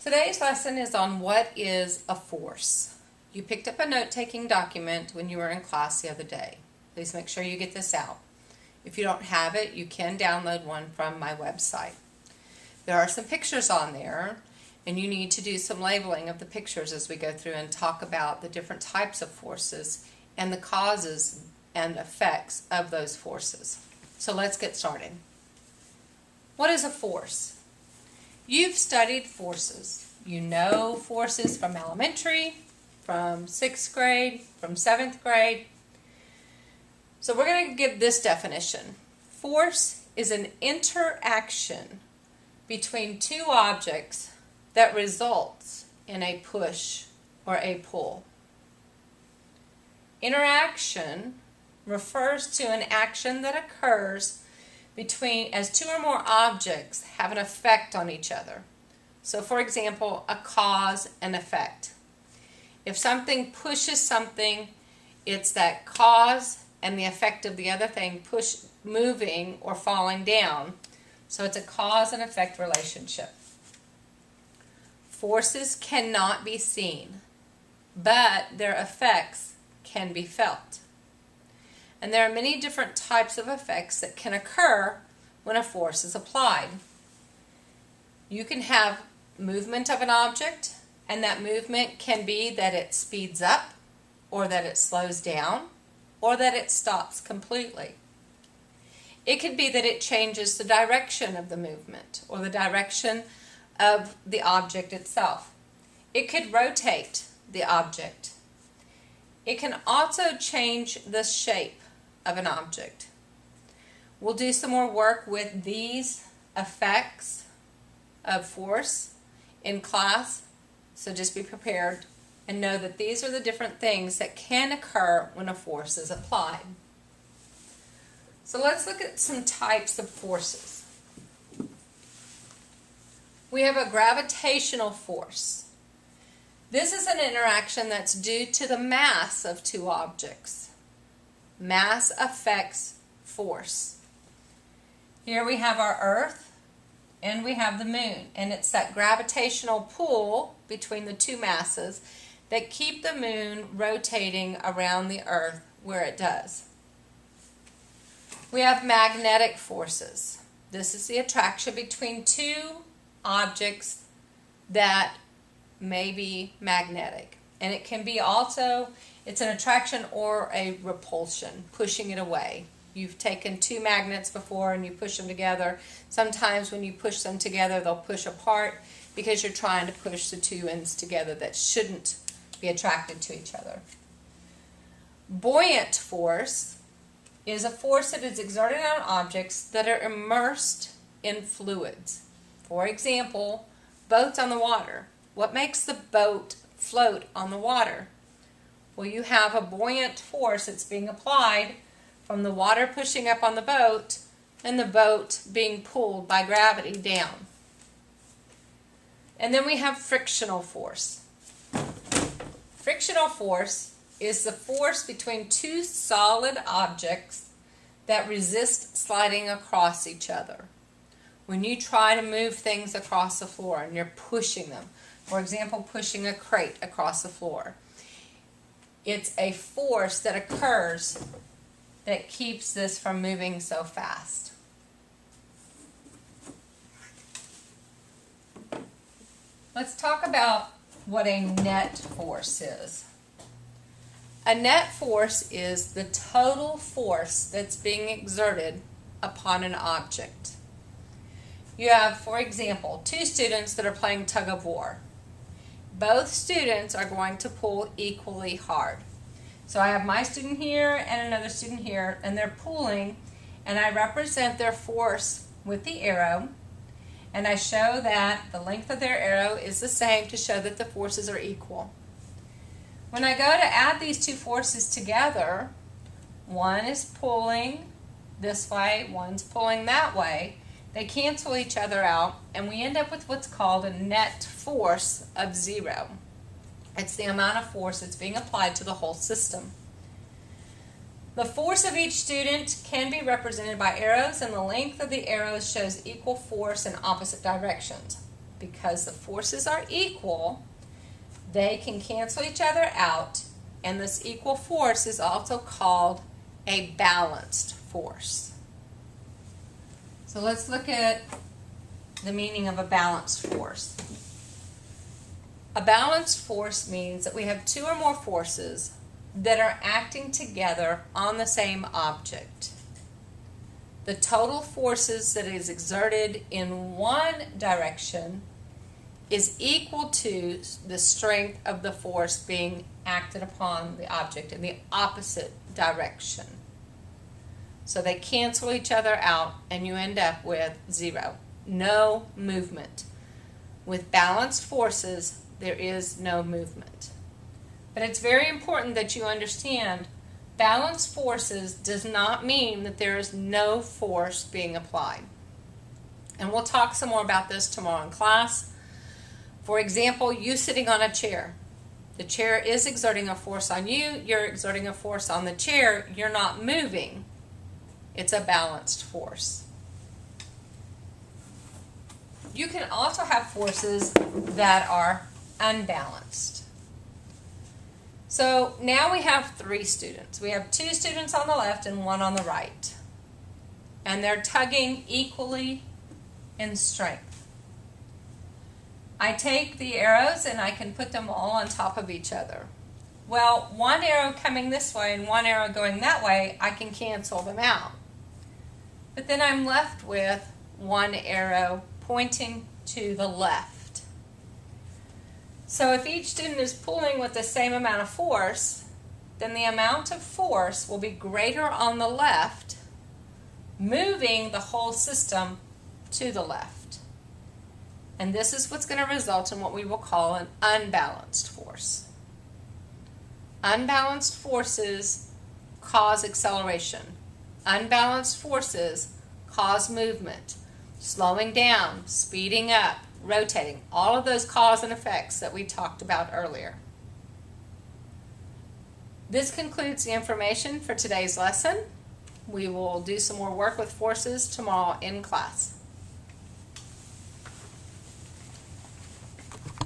Today's lesson is on what is a force. You picked up a note-taking document when you were in class the other day. Please make sure you get this out. If you don't have it, you can download one from my website. There are some pictures on there, and you need to do some labeling of the pictures as we go through and talk about the different types of forces and the causes and effects of those forces. So let's get started. What is a force? You've studied forces. You know forces from elementary, from 6th grade, from 7th grade. So we're going to give this definition. Force is an interaction between two objects that results in a push or a pull. Interaction refers to an action that occurs between as two or more objects have an effect on each other. So for example, a cause and effect. If something pushes something, it's that cause and the effect of the other thing moving or falling down. So it's a cause and effect relationship. Forces cannot be seen, but their effects can be felt. And there are many different types of effects that can occur when a force is applied. You can have movement of an object, and that movement can be that it speeds up, or that it slows down, or that it stops completely. It could be that it changes the direction of the movement, or the direction of the object itself. It could rotate the object. It can also change the shape of an object. We'll do some more work with these effects of force in class, so just be prepared and know that these are the different things that can occur when a force is applied. So let's look at some types of forces. We have a gravitational force. This is an interaction that's due to the mass of two objects. Mass affects force. Here we have our Earth and we have the Moon, and it's that gravitational pull between the two masses that keep the Moon rotating around the Earth where it does. We have magnetic forces. This is the attraction between two objects that may be magnetic, and it can be also, it's an attraction or a repulsion, pushing it away. You've taken two magnets before and you push them together. Sometimes when you push them together, they'll push apart because you're trying to push the two ends together that shouldn't be attracted to each other. Buoyant force is a force that is exerted on objects that are immersed in fluids. For example, boats on the water. What makes the boat float on the water? Well, you have a buoyant force that's being applied from the water pushing up on the boat and the boat being pulled by gravity down. And then we have frictional force. Frictional force is the force between two solid objects that resist sliding across each other. When you try to move things across the floor and you're pushing them, for example, pushing a crate across the floor, it's a force that occurs that keeps this from moving so fast. Let's talk about what a net force is. A net force is the total force that's being exerted upon an object. You have, for example, two students that are playing tug of war. Both students are going to pull equally hard. So I have my student here and another student here, and they're pulling, and I represent their force with the arrow, and I show that the length of their arrow is the same to show that the forces are equal. When I go to add these two forces together, one is pulling this way, one's pulling that way. They cancel each other out, and we end up with what's called a net force of 0. It's the amount of force that's being applied to the whole system. The force of each student can be represented by arrows, and the length of the arrows shows equal force in opposite directions. because the forces are equal, they can cancel each other out, and this equal force is also called a balanced force. So let's look at the meaning of a balanced force. A balanced force means that we have two or more forces that are acting together on the same object. The total forces that is exerted in one direction is equal to the strength of the force being acted upon the object in the opposite direction. So they cancel each other out and you end up with zero. No movement. With balanced forces, there is no movement. But it's very important that you understand balanced forces does not mean that there is no force being applied. And we'll talk some more about this tomorrow in class. For example, you sitting on a chair. The chair is exerting a force on you. You're exerting a force on the chair. You're not moving. It's a balanced force. You can also have forces that are unbalanced. So now we have three students. We have two students on the left and one on the right. And they're tugging equally in strength. I take the arrows and I can put them all on top of each other. Well, one arrow coming this way and one arrow going that way, I can cancel them out. But then I'm left with one arrow pointing to the left. So if each student is pulling with the same amount of force, then the amount of force will be greater on the left, moving the whole system to the left. And this is what's going to result in what we will call an unbalanced force. Unbalanced forces cause acceleration. Unbalanced forces cause movement, slowing down, speeding up, rotating, all of those cause and effects that we talked about earlier. This concludes the information for today's lesson. We will do some more work with forces tomorrow in class.